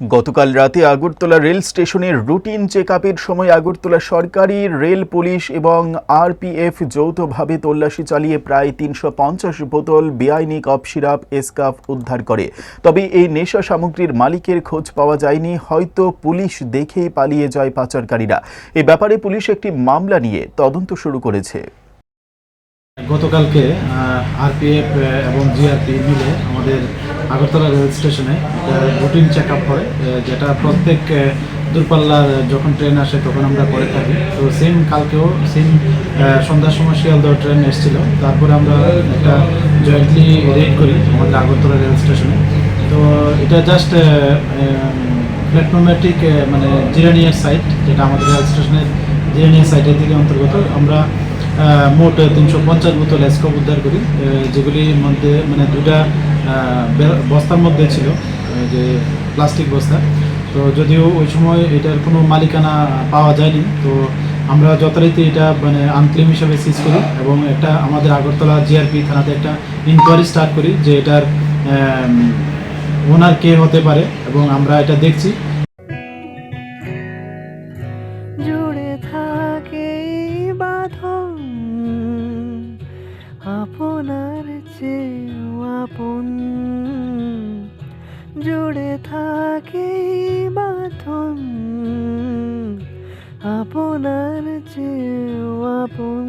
গতকাল রাতে আগরতলা রেল স্টেশনের রুটিন চেকআপের সময় আগরতলা সরকারি রেল পুলিশ এবং আরপিএফ যৌথভাবে তল্লাশি চালিয়ে প্রায় ৩৫০ বোতল বেআইনি কফ সিরাপ এসকাফ উদ্ধার করে। তবে এই নেশা সামগ্রীর মালিকের খোঁজ পাওয়া যায়নি, হয়তো পুলিশ দেখেই পালিয়ে যায় পাচারকারীরা। এ ব্যাপারে পুলিশ একটি মামলা নিয়ে তদন্ত শুরু করেছে। গতকালকে আরপিএফ এবং জিআরপি মিলে আমাদের আগরতলা রেল স্টেশনে রুটিন চেক আপ হয়, যেটা প্রত্যেক দূরপাল্লার যখন ট্রেন আসে তখন আমরা করে থাকি। তো সেম কালকেও সেম সন্ধ্যার সময় শিয়ালদহ ট্রেন এসেছিল, তারপরে আমরা একটা জয়েন্টলি রেড করি আমাদের আগরতলা রেল স্টেশনে। তো এটা জাস্ট প্ল্যাটফর্মের ঠিক মানে জিরানিয়ার সাইট, যেটা আমাদের রেল স্টেশনের জিরানিয়ার সাইটের দিকে অন্তর্গত। আমরা মোট ৩৫০ বোতল এসকাফ উদ্ধার করি, যেগুলির মধ্যে মানে দুটা বস্তার মধ্যে ছিল, যে প্লাস্টিক বস্তা। তো যদিও ওই সময় এটার কোনো মালিকানা পাওয়া যায়নি, তো আমরা যথারীতি এটা মানে আনক্লেম হিসাবে সিজ করি এবং একটা আমাদের আগরতলা জিআরপি থানাতে একটা ইনকোয়ারি স্টার্ট করি যে এটার ওনার কে হতে পারে, এবং আমরা এটা দেখছি। জুড়ে থাকে বাঁধন আপনার চেয়েও আপন, জুড়ে থাকে বাঁধন আপনার চেয়েও আপন।